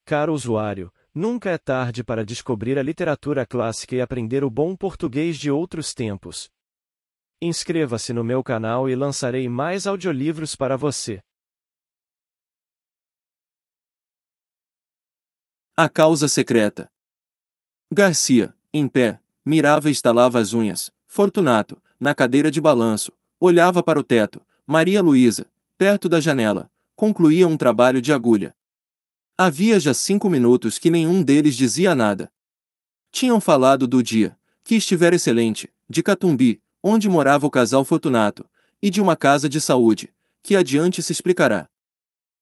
Caro usuário, nunca é tarde para descobrir a literatura clássica e aprender o bom português de outros tempos. Inscreva-se no meu canal e lançarei mais audiolivros para você. A causa secreta. Garcia, em pé, mirava e estalava as unhas. Fortunato, na cadeira de balanço, olhava para o teto. Maria Luísa, perto da janela, concluía um trabalho de agulha. Havia já 5 minutos que nenhum deles dizia nada. Tinham falado do dia, que estivera excelente, de Catumbi, onde morava o casal Fortunato, e de uma casa de saúde, que adiante se explicará.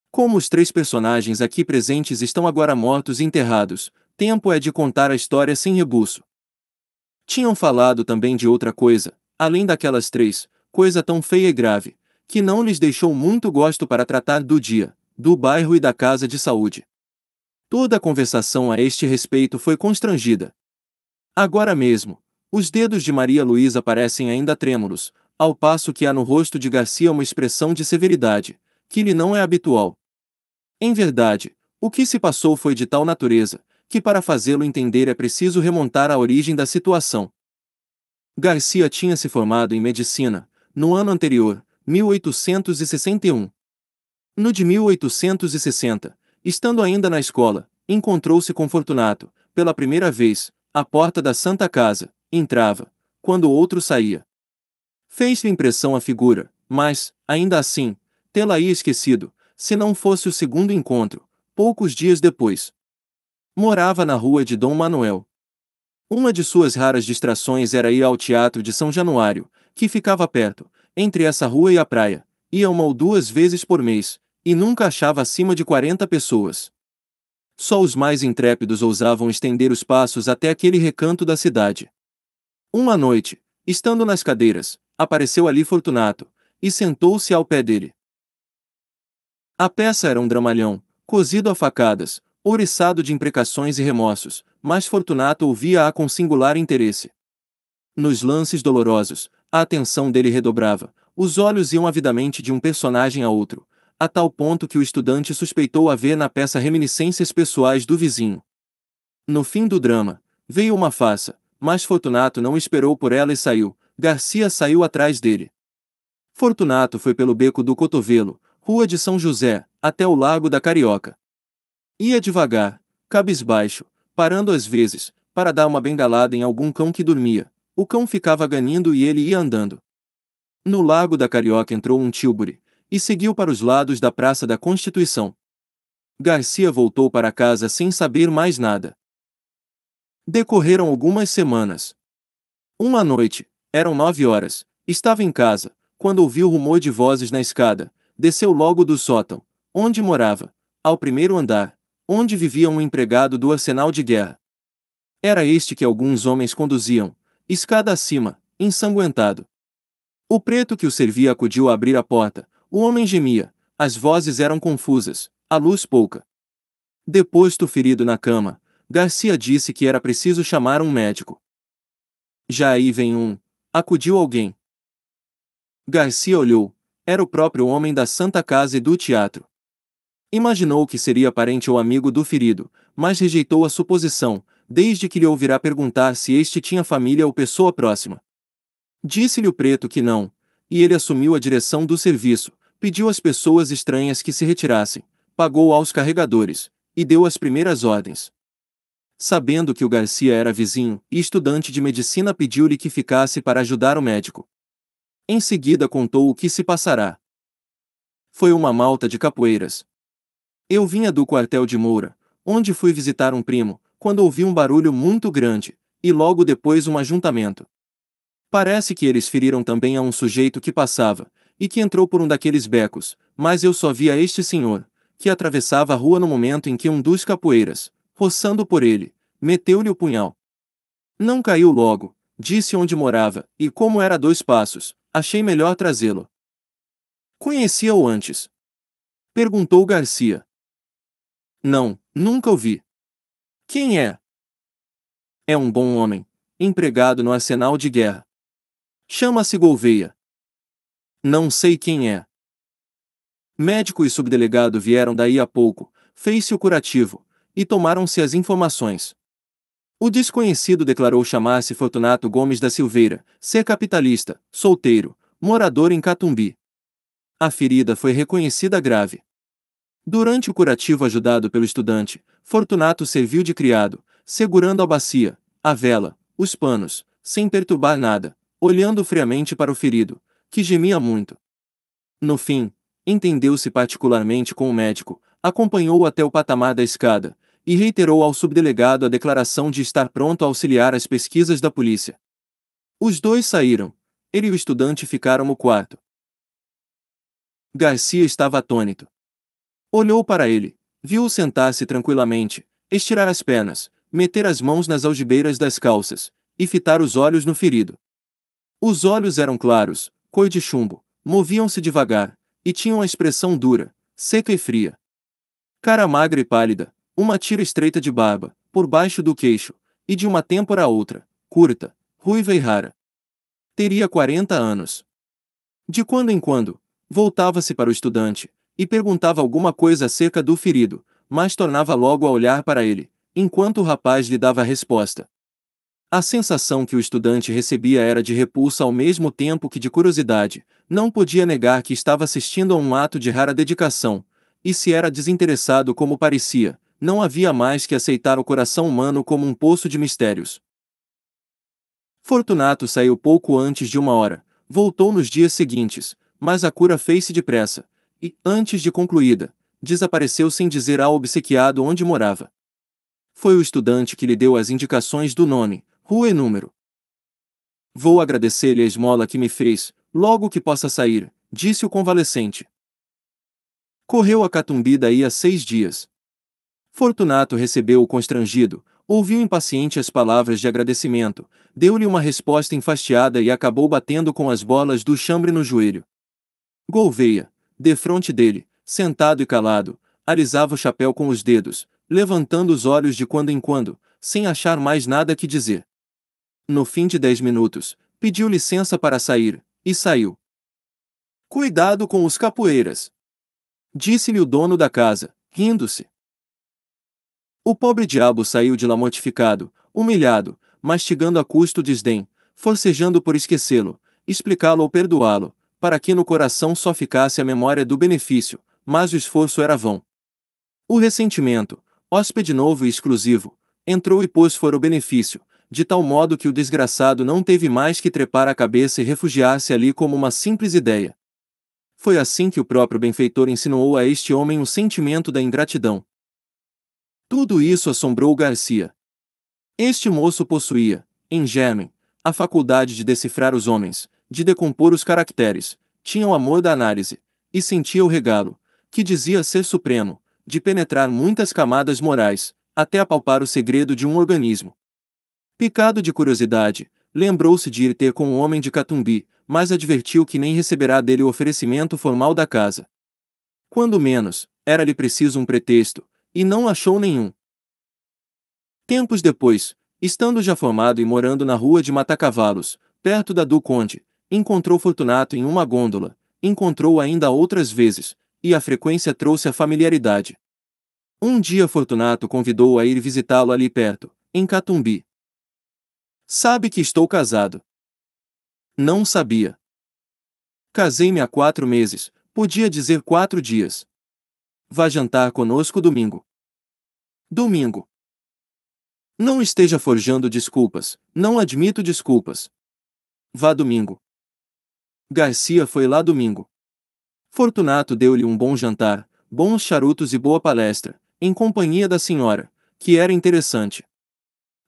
Como os 3 personagens aqui presentes estão agora mortos e enterrados, tempo é de contar a história sem rebuço. Tinham falado também de outra coisa, além daquelas 3, coisa tão feia e grave, que não lhes deixou muito gosto para tratar do dia, do bairro e da casa de saúde. Toda a conversação a este respeito foi constrangida. Agora mesmo, os dedos de Maria Luísa parecem ainda trêmulos, ao passo que há no rosto de Garcia uma expressão de severidade, que lhe não é habitual. Em verdade, o que se passou foi de tal natureza, que para fazê-lo entender é preciso remontar à origem da situação. Garcia tinha se formado em medicina, no ano anterior, 1861. No de 1860, estando ainda na escola, encontrou-se com Fortunato, pela primeira vez, à porta da Santa Casa, entrava, quando o outro saía. Fez-lhe impressão a figura, mas, ainda assim, tê-la-ia esquecido, se não fosse o segundo encontro, poucos dias depois. Morava na rua de Dom Manuel. Uma de suas raras distrações era ir ao Teatro de São Januário, que ficava perto, entre essa rua e a praia. Ia 1 ou 2 vezes por mês, e nunca achava acima de 40 pessoas. Só os mais intrépidos ousavam estender os passos até aquele recanto da cidade. Uma noite, estando nas cadeiras, apareceu ali Fortunato, e sentou-se ao pé dele. A peça era um dramalhão, cozido a facadas, ouriçado de imprecações e remorsos, mas Fortunato ouvia-a com singular interesse. Nos lances dolorosos, a atenção dele redobrava, os olhos iam avidamente de um personagem a outro, a tal ponto que o estudante suspeitou haver na peça reminiscências pessoais do vizinho. No fim do drama, veio uma farsa, mas Fortunato não esperou por ela e saiu. Garcia saiu atrás dele. Fortunato foi pelo Beco do Cotovelo, Rua de São José, até o Largo da Carioca. Ia devagar, cabisbaixo, parando às vezes, para dar uma bengalada em algum cão que dormia. O cão ficava ganindo e ele ia andando. No Largo da Carioca entrou um tílburi, e seguiu para os lados da Praça da Constituição. Garcia voltou para casa sem saber mais nada. Decorreram algumas semanas. Uma noite, eram 9 horas, estava em casa, quando ouviu rumor de vozes na escada, desceu logo do sótão, onde morava, ao primeiro andar, onde vivia um empregado do arsenal de guerra. Era este que alguns homens conduziam, escada acima, ensanguentado. O preto que o servia acudiu a abrir a porta, o homem gemia, as vozes eram confusas, a luz pouca. Deposto ferido na cama, Garcia disse que era preciso chamar um médico. Já aí vem um, acudiu alguém. Garcia olhou, era o próprio homem da Santa Casa e do teatro. Imaginou que seria parente ou amigo do ferido, mas rejeitou a suposição, desde que lhe ouvirá perguntar se este tinha família ou pessoa próxima. Disse-lhe o preto que não, e ele assumiu a direção do serviço, pediu às pessoas estranhas que se retirassem, pagou aos carregadores, e deu as primeiras ordens. Sabendo que o Garcia era vizinho e estudante de medicina, pediu-lhe que ficasse para ajudar o médico. Em seguida contou o que se passará. Foi uma malta de capoeiras. Eu vinha do quartel de Moura, onde fui visitar um primo, quando ouvi um barulho muito grande, e logo depois um ajuntamento. Parece que eles feriram também a um sujeito que passava, e que entrou por um daqueles becos, mas eu só vi a este senhor, que atravessava a rua no momento em que um dos capoeiras, roçando por ele, meteu-lhe o punhal. Não caiu logo, disse onde morava, e como era a 2 passos, achei melhor trazê-lo. Conhecia-o antes? Perguntou Garcia. Não, nunca o vi. Quem é? É um bom homem, empregado no arsenal de guerra. Chama-se Gouveia. Não sei quem é. Médico e subdelegado vieram daí a pouco, fez-se o curativo, e tomaram-se as informações. O desconhecido declarou chamar-se Fortunato Gomes da Silveira, ser capitalista, solteiro, morador em Catumbi. A ferida foi reconhecida grave. Durante o curativo ajudado pelo estudante, Fortunato serviu de criado, segurando a bacia, a vela, os panos, sem perturbar nada, olhando friamente para o ferido, que gemia muito. No fim, entendeu-se particularmente com o médico, acompanhou-o até o patamar da escada, e reiterou ao subdelegado a declaração de estar pronto a auxiliar as pesquisas da polícia. Os dois saíram. Ele e o estudante ficaram no quarto. Garcia estava atônito. Olhou para ele, viu-o sentar-se tranquilamente, estirar as pernas, meter as mãos nas algibeiras das calças, e fitar os olhos no ferido. Os olhos eram claros, cor de chumbo, moviam-se devagar, e tinham a expressão dura, seca e fria. Cara magra e pálida, uma tira estreita de barba, por baixo do queixo, e de uma têmpora a outra, curta, ruiva e rara. Teria 40 anos. De quando em quando, voltava-se para o estudante, e perguntava alguma coisa acerca do ferido, mas tornava logo a olhar para ele, enquanto o rapaz lhe dava a resposta. A sensação que o estudante recebia era de repulsa ao mesmo tempo que de curiosidade, não podia negar que estava assistindo a um ato de rara dedicação, e se era desinteressado como parecia, não havia mais que aceitar o coração humano como um poço de mistérios. Fortunato saiu pouco antes de 1 hora, voltou nos dias seguintes, mas a cura fez-se depressa, e, antes de concluída, desapareceu sem dizer ao obsequiado onde morava. Foi o estudante que lhe deu as indicações do nome, rua e número. Vou agradecer-lhe a esmola que me fez, logo que possa sair, disse o convalescente. Correu a Catumbi daí a 6 dias. Fortunato recebeu-o constrangido, ouviu impaciente as palavras de agradecimento, deu-lhe uma resposta enfastiada e acabou batendo com as bolas do chambre no joelho. Gouveia, defronte dele, sentado e calado, alisava o chapéu com os dedos, levantando os olhos de quando em quando, sem achar mais nada que dizer. No fim de 10 minutos, pediu licença para sair, e saiu. Cuidado com os capoeiras! Disse-lhe o dono da casa, rindo-se. O pobre diabo saiu de lá mortificado, humilhado, mastigando a custo desdém, forcejando por esquecê-lo, explicá-lo ou perdoá-lo, para que no coração só ficasse a memória do benefício, mas o esforço era vão. O ressentimento, hóspede novo e exclusivo, entrou e pôs fora o benefício, de tal modo que o desgraçado não teve mais que trepar a cabeça e refugiar-se ali como uma simples ideia. Foi assim que o próprio benfeitor insinuou a este homem o sentimento da ingratidão. Tudo isso assombrou Garcia. Este moço possuía, em germen, a faculdade de decifrar os homens, de decompor os caracteres, tinha o amor da análise, e sentia o regalo, que dizia ser supremo, de penetrar muitas camadas morais, até apalpar o segredo de um organismo. Picado de curiosidade, lembrou-se de ir ter com o homem de Catumbi, mas advertiu que nem receberá dele o oferecimento formal da casa. Quando menos, era-lhe preciso um pretexto, e não achou nenhum. Tempos depois, estando já formado e morando na rua de Matacavalos, perto da do Conde, encontrou Fortunato em uma gôndola, encontrou-o ainda outras vezes, e a frequência trouxe a familiaridade. Um dia Fortunato convidou-o a ir visitá-lo ali perto, em Catumbi. Sabe que estou casado? Não sabia. Casei-me há 4 meses, podia dizer 4 dias. Vá jantar conosco domingo. Domingo. Não esteja forjando desculpas, não admito desculpas. Vá domingo. Garcia foi lá domingo. Fortunato deu-lhe um bom jantar, bons charutos e boa palestra, em companhia da senhora, que era interessante.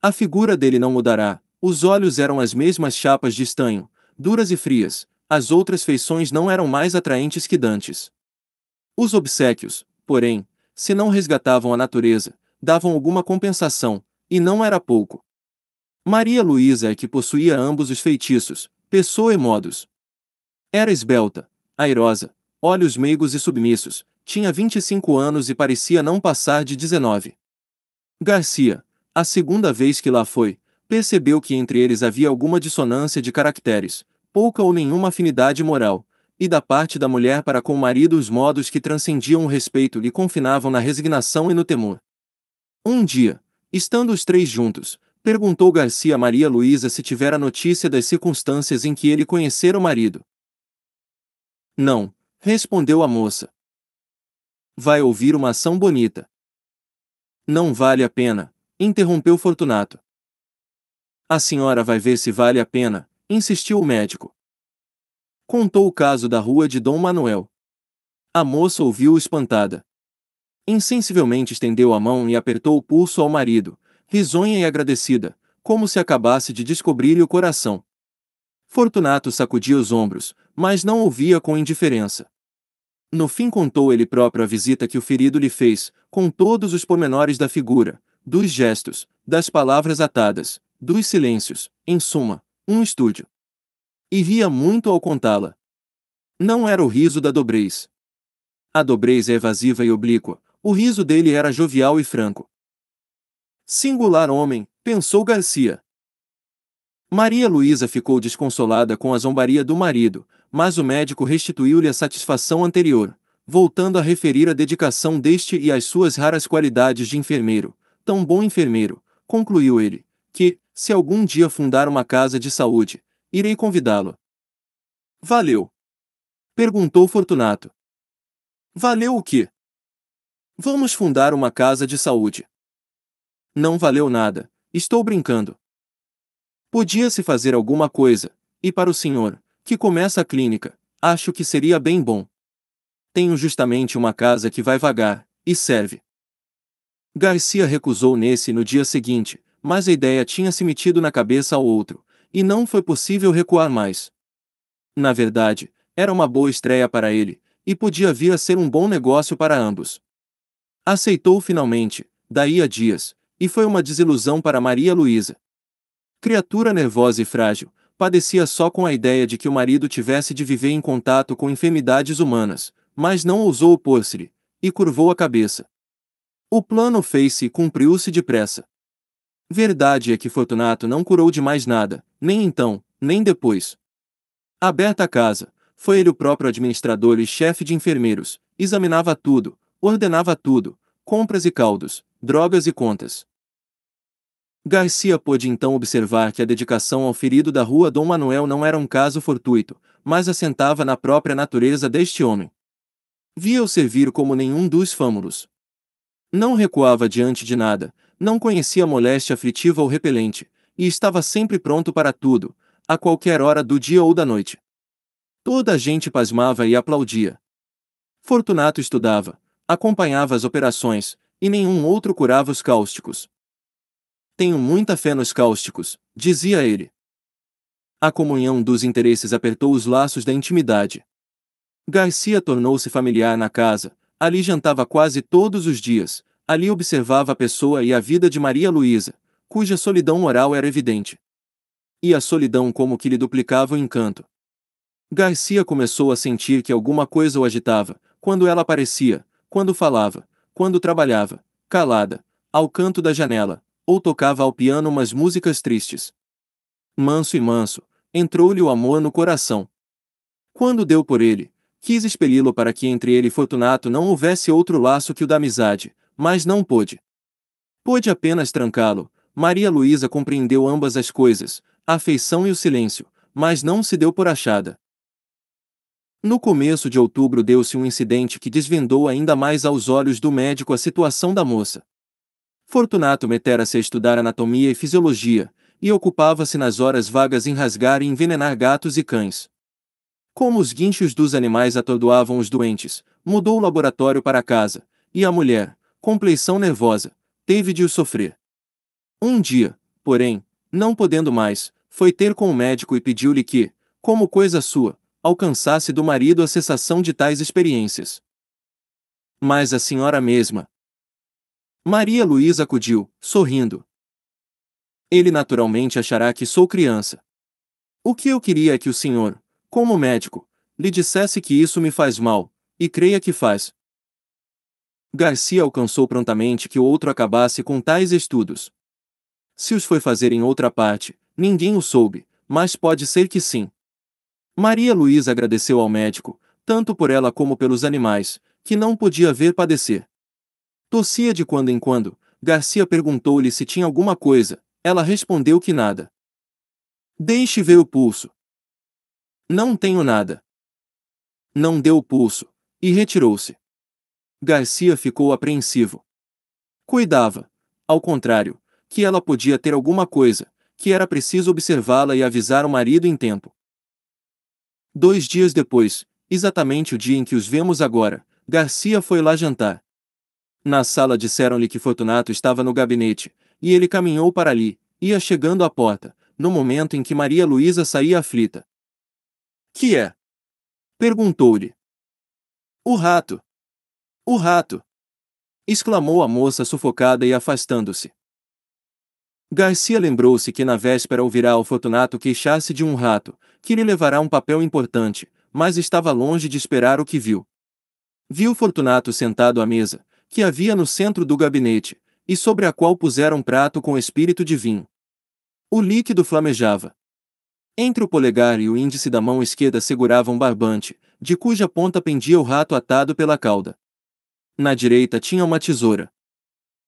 A figura dele não mudará, os olhos eram as mesmas chapas de estanho, duras e frias, as outras feições não eram mais atraentes que dantes. Os obséquios, porém, se não resgatavam a natureza, davam alguma compensação, e não era pouco. Maria Luísa é que possuía ambos os feitiços, pessoa e modos. Era esbelta, airosa, olhos meigos e submissos, tinha 25 anos e parecia não passar de 19. Garcia, a segunda vez que lá foi, percebeu que entre eles havia alguma dissonância de caracteres, pouca ou nenhuma afinidade moral, e da parte da mulher para com o marido os modos que transcendiam o respeito lhe confinavam na resignação e no temor. Um dia, estando os três juntos, perguntou Garcia a Maria Luísa se tivera notícia das circunstâncias em que ele conhecera o marido. Não, respondeu a moça. Vai ouvir uma ação bonita. Não vale a pena, interrompeu Fortunato. A senhora vai ver se vale a pena, insistiu o médico. Contou o caso da rua de Dom Manuel. A moça ouviu espantada. Insensivelmente estendeu a mão e apertou o pulso ao marido, risonha e agradecida, como se acabasse de descobrir-lhe o coração. Fortunato sacudia os ombros, mas não ouvia com indiferença. No fim contou ele próprio a visita que o ferido lhe fez, com todos os pormenores da figura, dos gestos, das palavras atadas, dos silêncios, em suma, um estúdio. E ria muito ao contá-la. Não era o riso da Dobrez. A Dobrez é evasiva e oblíqua, o riso dele era jovial e franco. Singular homem, pensou Garcia. Maria Luísa ficou desconsolada com a zombaria do marido, mas o médico restituiu-lhe a satisfação anterior, voltando a referir a dedicação deste e as suas raras qualidades de enfermeiro. Tão bom enfermeiro, concluiu ele, que, se algum dia fundar uma casa de saúde, irei convidá-lo. Valeu? Perguntou Fortunato. Valeu o quê? Vamos fundar uma casa de saúde. Não valeu nada, estou brincando. Podia-se fazer alguma coisa, e para o senhor, que começa a clínica, acho que seria bem bom. Tenho justamente uma casa que vai vagar, e serve. Garcia recusou nesse e no dia seguinte, mas a ideia tinha se metido na cabeça ao outro, e não foi possível recuar mais. Na verdade, era uma boa estreia para ele, e podia vir a ser um bom negócio para ambos. Aceitou finalmente, daí a dias, e foi uma desilusão para Maria Luísa. Criatura nervosa e frágil, padecia só com a ideia de que o marido tivesse de viver em contato com enfermidades humanas, mas não ousou opor-se-lhe, e curvou a cabeça. O plano fez-se e cumpriu-se depressa. Verdade é que Fortunato não curou de mais nada, nem então, nem depois. Aberta a casa, foi ele o próprio administrador e chefe de enfermeiros, examinava tudo, ordenava tudo, compras e caldos, drogas e contas. Garcia pôde então observar que a dedicação ao ferido da rua Dom Manuel não era um caso fortuito, mas assentava na própria natureza deste homem. Via-o servir como nenhum dos fâmulos. Não recuava diante de nada, não conhecia moléstia aflitiva ou repelente, e estava sempre pronto para tudo, a qualquer hora do dia ou da noite. Toda a gente pasmava e aplaudia. Fortunato estudava, acompanhava as operações, e nenhum outro curava os cáusticos. Tenho muita fé nos cáusticos, dizia ele. A comunhão dos interesses apertou os laços da intimidade. Garcia tornou-se familiar na casa, ali jantava quase todos os dias, ali observava a pessoa e a vida de Maria Luísa, cuja solidão moral era evidente. E a solidão como que lhe duplicava o encanto. Garcia começou a sentir que alguma coisa o agitava, quando ela aparecia, quando falava, quando trabalhava, calada, ao canto da janela, ou tocava ao piano umas músicas tristes. Manso e manso, entrou-lhe o amor no coração. Quando deu por ele, quis expeli-lo para que entre ele e Fortunato não houvesse outro laço que o da amizade, mas não pôde. Pôde apenas trancá-lo. Maria Luísa compreendeu ambas as coisas, a afeição e o silêncio, mas não se deu por achada. No começo de outubro deu-se um incidente que desvendou ainda mais aos olhos do médico a situação da moça. Fortunato metera-se a estudar anatomia e fisiologia, e ocupava-se nas horas vagas em rasgar e envenenar gatos e cães. Como os guinchos dos animais atordoavam os doentes, mudou o laboratório para casa, e a mulher, compleição nervosa, teve de o sofrer. Um dia, porém, não podendo mais, foi ter com o médico e pediu-lhe que, como coisa sua, alcançasse do marido a cessação de tais experiências. Mas a senhora mesma. Maria Luísa acudiu, sorrindo. Ele naturalmente achará que sou criança. O que eu queria é que o senhor, como médico, lhe dissesse que isso me faz mal, e creia que faz. Garcia alcançou prontamente que o outro acabasse com tais estudos. Se os foi fazer em outra parte, ninguém o soube, mas pode ser que sim. Maria Luísa agradeceu ao médico, tanto por ela como pelos animais, que não podia ver padecer. Tossia de quando em quando, Garcia perguntou-lhe se tinha alguma coisa. Ela respondeu que nada. Deixe ver o pulso. Não tenho nada. Não deu o pulso, e retirou-se. Garcia ficou apreensivo. Cuidava, ao contrário, que ela podia ter alguma coisa, que era preciso observá-la e avisar o marido em tempo. 2 dias depois, exatamente o dia em que os vemos agora, Garcia foi lá jantar. Na sala disseram-lhe que Fortunato estava no gabinete, e ele caminhou para ali, ia chegando à porta, no momento em que Maria Luísa saía aflita. Que é? Perguntou-lhe. O rato. O rato! Exclamou a moça sufocada e afastando-se. Garcia lembrou-se que na véspera ouvirá ao Fortunato queixar-se de um rato, que lhe levará um papel importante, mas estava longe de esperar o que viu. Viu Fortunato sentado à mesa, que havia no centro do gabinete, e sobre a qual puseram um prato com espírito de vinho. O líquido flamejava. Entre o polegar e o índice da mão esquerda segurava um barbante, de cuja ponta pendia o rato atado pela cauda. Na direita tinha uma tesoura.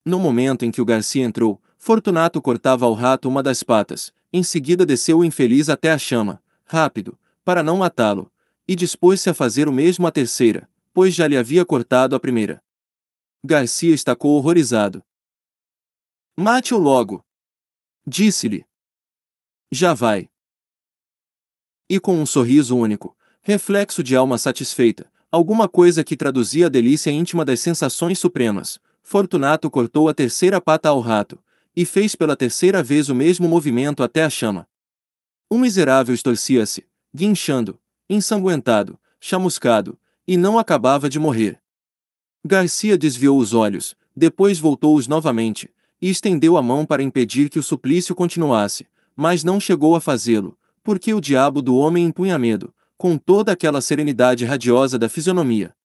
No momento em que o Garcia entrou, Fortunato cortava ao rato uma das patas, em seguida desceu o infeliz até a chama, rápido, para não matá-lo, e dispôs-se a fazer o mesmo à terceira, pois já lhe havia cortado a primeira. Garcia estacou horrorizado. Mate-o logo! Disse-lhe. Já vai. E com um sorriso único, reflexo de alma satisfeita, alguma coisa que traduzia a delícia íntima das sensações supremas, Fortunato cortou a terceira pata ao rato, e fez pela terceira vez o mesmo movimento até a chama. O miserável estorcia-se, guinchando, ensanguentado, chamuscado, e não acabava de morrer. Garcia desviou os olhos, depois voltou-os novamente, e estendeu a mão para impedir que o suplício continuasse, mas não chegou a fazê-lo, porque o diabo do homem impunha medo, com toda aquela serenidade radiosa da fisionomia.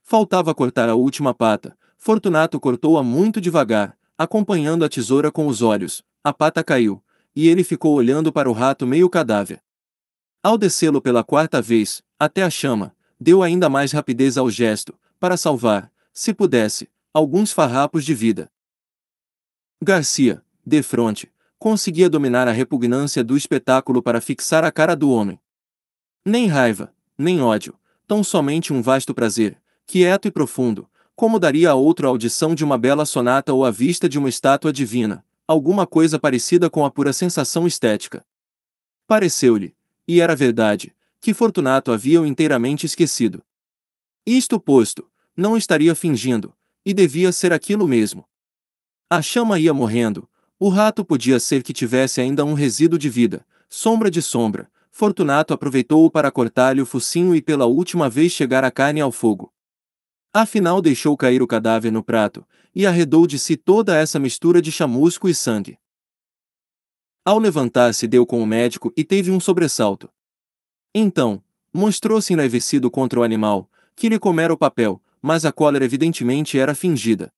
Faltava cortar a última pata. Fortunato cortou-a muito devagar, acompanhando a tesoura com os olhos. A pata caiu, e ele ficou olhando para o rato meio cadáver. Ao descê-lo pela quarta vez, até a chama, deu ainda mais rapidez ao gesto, para salvar, se pudesse, alguns farrapos de vida. Garcia, defronte, conseguia dominar a repugnância do espetáculo para fixar a cara do homem. Nem raiva, nem ódio, tão somente um vasto prazer, quieto e profundo, como daria a outro a audição de uma bela sonata ou a vista de uma estátua divina, alguma coisa parecida com a pura sensação estética. Pareceu-lhe, e era verdade, que Fortunato havia-o inteiramente esquecido. Isto posto, não estaria fingindo, e devia ser aquilo mesmo. A chama ia morrendo, o rato podia ser que tivesse ainda um resíduo de vida, sombra de sombra. Fortunato aproveitou-o para cortar-lhe o focinho e pela última vez chegar a carne ao fogo. Afinal deixou cair o cadáver no prato, e arredou de si toda essa mistura de chamusco e sangue. Ao levantar-se deu com o médico e teve um sobressalto. Então, mostrou-se enraivecido contra o animal, que lhe comera o papel, mas a cólera evidentemente era fingida.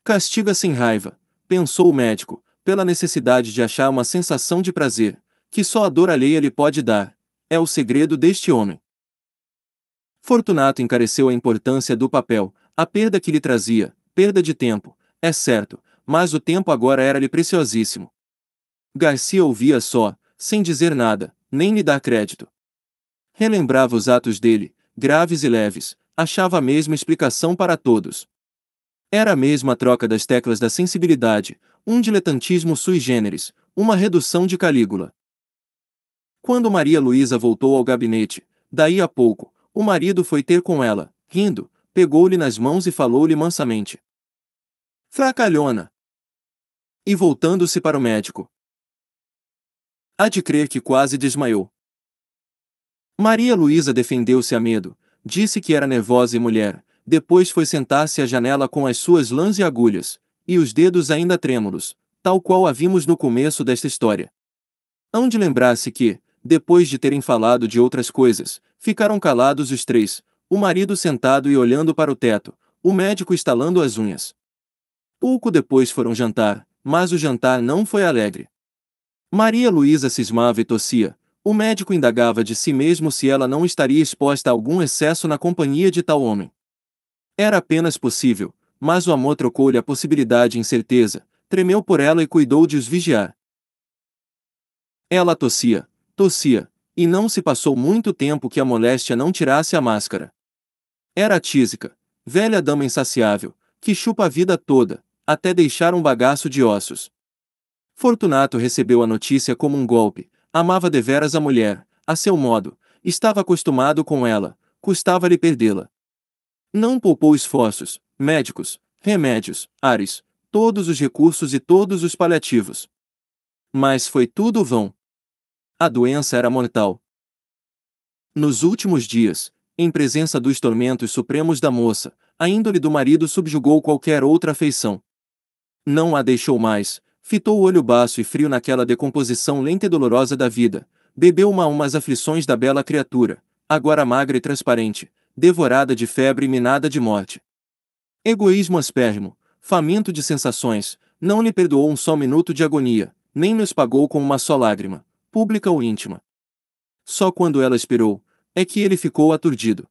Castiga sem raiva, pensou o médico, pela necessidade de achar uma sensação de prazer, que só a dor alheia lhe pode dar. É o segredo deste homem. Fortunato encareceu a importância do papel, a perda que lhe trazia, perda de tempo, é certo, mas o tempo agora era-lhe preciosíssimo. Garcia ouvia só, sem dizer nada, nem lhe dar crédito. Relembrava os atos dele, graves e leves, achava a mesma explicação para todos. Era a mesma troca das teclas da sensibilidade, um diletantismo sui generis, uma redução de Calígula. Quando Maria Luísa voltou ao gabinete, daí a pouco, o marido foi ter com ela, rindo, pegou-lhe nas mãos e falou-lhe mansamente. Fracalhona! E voltando-se para o médico. Há de crer que quase desmaiou. Maria Luísa defendeu-se a medo, disse que era nervosa e mulher, depois foi sentar-se à janela com as suas lãs e agulhas, e os dedos ainda trêmulos, tal qual a vimos no começo desta história. Hão de lembrar-se que, depois de terem falado de outras coisas, ficaram calados os três, o marido sentado e olhando para o teto, o médico estalando as unhas. Pouco depois foram jantar, mas o jantar não foi alegre. Maria Luísa cismava e tossia, o médico indagava de si mesmo se ela não estaria exposta a algum excesso na companhia de tal homem. Era apenas possível, mas o amor trocou-lhe a possibilidade em certeza, tremeu por ela e cuidou de os vigiar. Ela tossia, tossia, e não se passou muito tempo que a moléstia não tirasse a máscara. Era a tísica, velha dama insaciável, que chupa a vida toda, até deixar um bagaço de ossos. Fortunato recebeu a notícia como um golpe, amava deveras a mulher, a seu modo, estava acostumado com ela, custava-lhe perdê-la. Não poupou esforços, médicos, remédios, ares, todos os recursos e todos os paliativos. Mas foi tudo vão. A doença era mortal. Nos últimos dias, em presença dos tormentos supremos da moça, a índole do marido subjugou qualquer outra afeição. Não a deixou mais, fitou o olho baço e frio naquela decomposição lenta e dolorosa da vida, bebeu umas aflições da bela criatura, agora magra e transparente, devorada de febre e minada de morte. Egoísmo aspérrimo, faminto de sensações, não lhe perdoou um só minuto de agonia, nem nos pagou com uma só lágrima, pública ou íntima. Só quando ela expirou, é que ele ficou aturdido.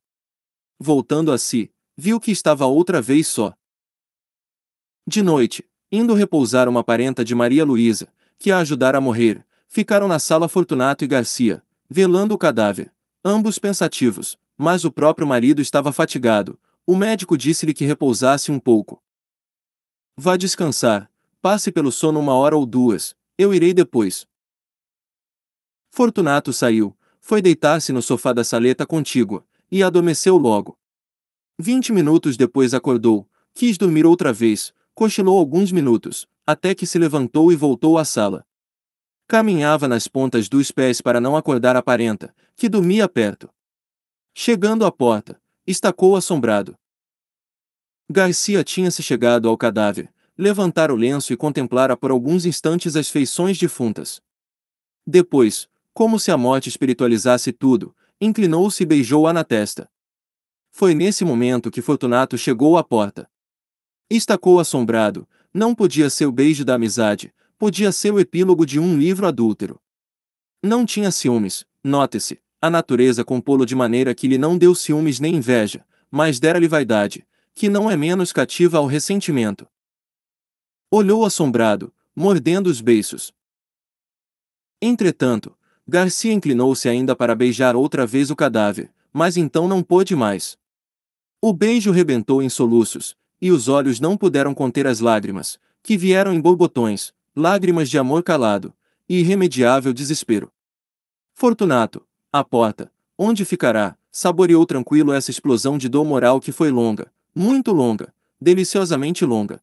Voltando a si, viu que estava outra vez só. De noite, indo repousar uma parenta de Maria Luísa, que a ajudara a morrer, ficaram na sala Fortunato e Garcia, velando o cadáver, ambos pensativos, mas o próprio marido estava fatigado. O médico disse-lhe que repousasse um pouco. Vá descansar, passe pelo sono 1 hora ou 2, eu irei depois. Fortunato saiu, foi deitar-se no sofá da saleta contígua, e adormeceu logo. 20 minutos depois acordou, quis dormir outra vez, cochilou alguns minutos, até que se levantou e voltou à sala. Caminhava nas pontas dos pés para não acordar a parenta, que dormia perto. Chegando à porta, estacou assombrado. Garcia tinha-se chegado ao cadáver, levantara o lenço e contemplara por alguns instantes as feições defuntas. Depois, como se a morte espiritualizasse tudo, inclinou-se e beijou-a na testa. Foi nesse momento que Fortunato chegou à porta. Estacou assombrado, não podia ser o beijo da amizade, podia ser o epílogo de um livro adúltero. Não tinha ciúmes, note-se, a natureza compô-lo de maneira que lhe não deu ciúmes nem inveja, mas dera-lhe vaidade, que não é menos cativa ao ressentimento. Olhou assombrado, mordendo os beiços. Entretanto, Garcia inclinou-se ainda para beijar outra vez o cadáver, mas então não pôde mais. O beijo rebentou em soluços, e os olhos não puderam conter as lágrimas, que vieram em borbotões, lágrimas de amor calado, e irremediável desespero. Fortunato, à porta, onde ficará, saboreou tranquilo essa explosão de dor moral que foi longa, muito longa, deliciosamente longa.